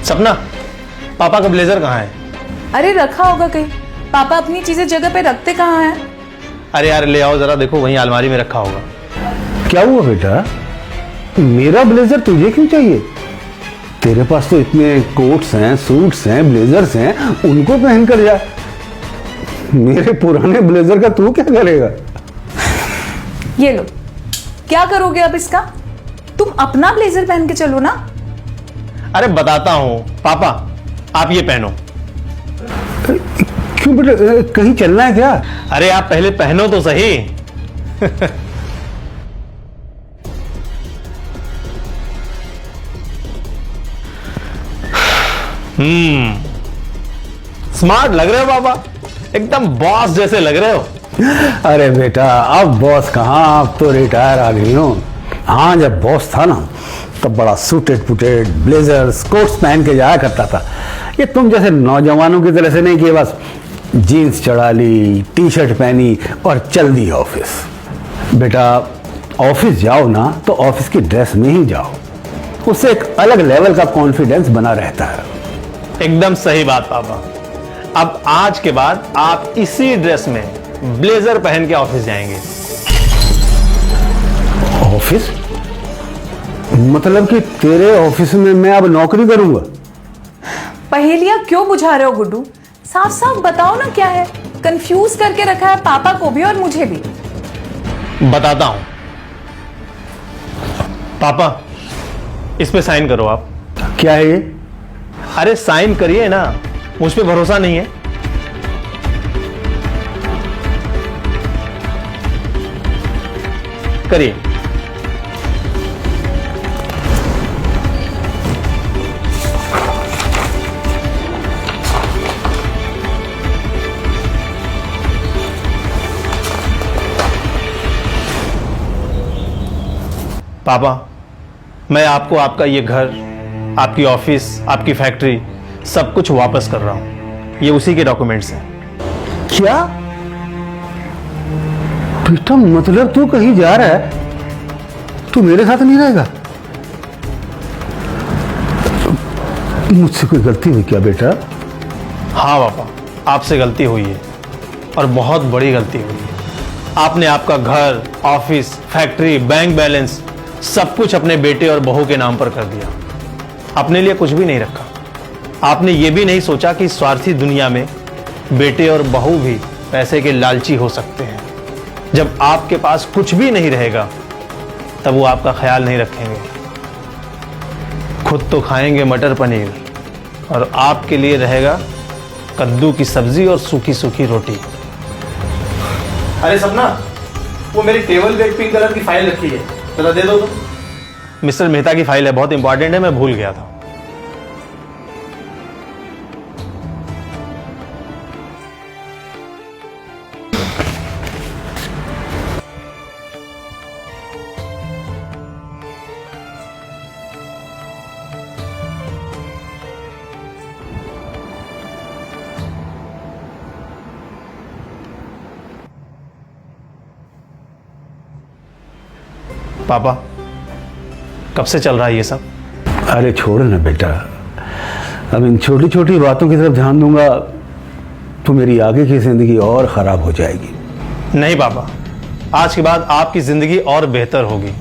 सपना, पापा का ब्लेजर कहाँ है? अरे रखा होगा कहीं। पापा अपनी चीजें जगह पे रखते कहाँ हैं? अरे यार ले आओ जरा, देखो वहीं अलमारी में रखा होगा। क्या हुआ बेटा, मेरा ब्लेजर तुझे क्यों चाहिए? तेरे पास तो इतने कोट्स हैं, सूट्स हैं, ब्लेजर्स हैं, उनको पहन कर जा। मेरे पुराने ब्लेजर का तू क्या करेगा? ये लो, क्या करोगे अब इसका? तुम अपना ब्लेजर पहन के चलो ना। अरे बताता हूँ पापा, आप ये पहनो। क्यों बेटा, कहीं चलना है क्या? अरे आप पहले पहनो तो सही। स्मार्ट लग रहे हो पापा, एकदम बॉस जैसे लग रहे हो। अरे बेटा, अब बॉस कहाँ, अब तो रिटायर आ गई हूँ। हाँ, जब बॉस था ना तब बड़ा सूटेड पुटेड ब्लेजर्स कोट्स पहन के जाया करता था। ये तुम जैसे नौजवानों की तरह से नहीं कि बस जीन्स चढ़ा ली, टी शर्ट पहनी और चल दी ऑफिस। बेटा, ऑफिस जाओ ना तो ऑफिस की ड्रेस में ही जाओ, उससे एक अलग लेवल का कॉन्फिडेंस बना रहता है। एकदम सही बात पापा। अब आज के बाद आप इसी ड्रेस में ब्लेजर पहन के ऑफिस जाएंगे। ऑफिस? मतलब कि तेरे ऑफिस में मैं अब नौकरी करूंगा? पहेलियां क्यों बुझा रहे हो गुड्डू? साफ साफ बताओ ना क्या है। कंफ्यूज करके रखा है पापा को भी और मुझे भी। बताता हूं पापा, इस पे साइन करो आप। क्या है ये? अरे साइन करिए ना, मुझ पे भरोसा नहीं है? करिए। पापा, मैं आपको आपका ये घर, आपकी ऑफिस, आपकी फैक्ट्री सब कुछ वापस कर रहा हूं। ये उसी के डॉक्यूमेंट्स हैं। क्या बेटा, मतलब तू कहीं जा रहा है? तू मेरे साथ नहीं रहेगा? मुझसे कोई गलती हुई क्या बेटा? हाँ पापा, आपसे गलती हुई है और बहुत बड़ी गलती हुई है। आपने आपका घर, ऑफिस, फैक्ट्री, बैंक बैलेंस सब कुछ अपने बेटे और बहू के नाम पर कर दिया। अपने लिए कुछ भी नहीं रखा। आपने ये भी नहीं सोचा कि स्वार्थी दुनिया में बेटे और बहू भी पैसे के लालची हो सकते हैं। जब आपके पास कुछ भी नहीं रहेगा तब वो आपका ख्याल नहीं रखेंगे। खुद तो खाएंगे मटर पनीर और आपके लिए रहेगा कद्दू की सब्जी और सूखी सूखी रोटी। अरे सपना, वो मेरी टेबल पे पिंक कलर की फाइल रखी है, जरा दे दो तो। मिस्टर मेहता की फाइल है, बहुत इंपॉर्टेंट है, मैं भूल गया था। पापा, कब से चल रहा है ये सब? अरे छोड़ ना बेटा, अब इन छोटी छोटी बातों की तरफ ध्यान दूंगा तो मेरी आगे की जिंदगी और खराब हो जाएगी। नहीं पापा, आज के बाद आपकी जिंदगी और बेहतर होगी।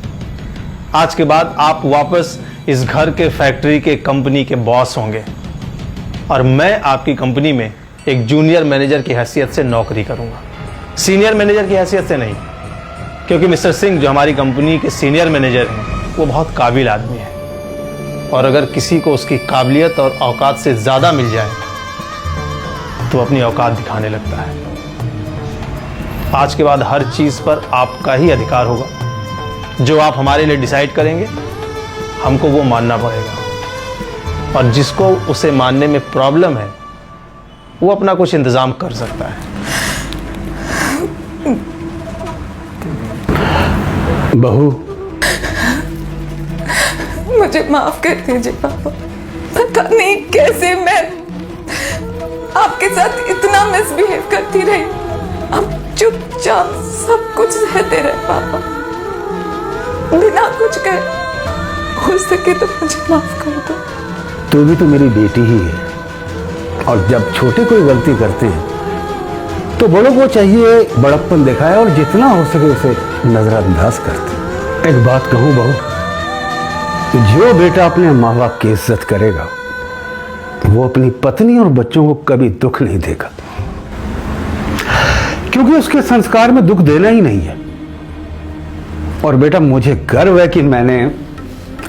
आज के बाद आप वापस इस घर के, फैक्ट्री के, कंपनी के बॉस होंगे और मैं आपकी कंपनी में एक जूनियर मैनेजर की हैसियत से नौकरी करूंगा, सीनियर मैनेजर की हैसियत से नहीं। क्योंकि मिस्टर सिंह जो हमारी कंपनी के सीनियर मैनेजर हैं वो बहुत काबिल आदमी है और अगर किसी को उसकी काबिलियत और औकात से ज़्यादा मिल जाए तो अपनी औकात दिखाने लगता है। आज के बाद हर चीज़ पर आपका ही अधिकार होगा। जो आप हमारे लिए डिसाइड करेंगे हमको वो मानना पड़ेगा और जिसको उसे मानने में प्रॉब्लम है वो अपना कुछ इंतज़ाम कर सकता है। बहू, मुझे माफ कर दीजिए पापा। पता नहीं कैसे मैं आपके साथ इतना मिसबिहेव करती रही। अब चुपचाप सब कुछ सहते रहे पापा, बिना कुछ कहे। हो सके तो मुझे माफ कर दो। तू भी तो मेरी बेटी ही है, और जब छोटे कोई गलती करते हैं तो बड़ों को चाहिए बड़प्पन दिखाए और जितना हो सके उसे नजरअंदाज करते। एक बात कहूं बहू, जो बेटा अपने माँ बाप की इज्जत करेगा वो अपनी पत्नी और बच्चों को कभी दुख नहीं देगा, क्योंकि उसके संस्कार में दुख देना ही नहीं है। और बेटा मुझे गर्व है कि मैंने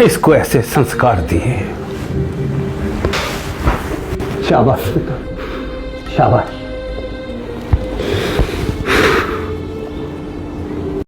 इसको ऐसे संस्कार दिए। शाबाश बेटा, शाबाश।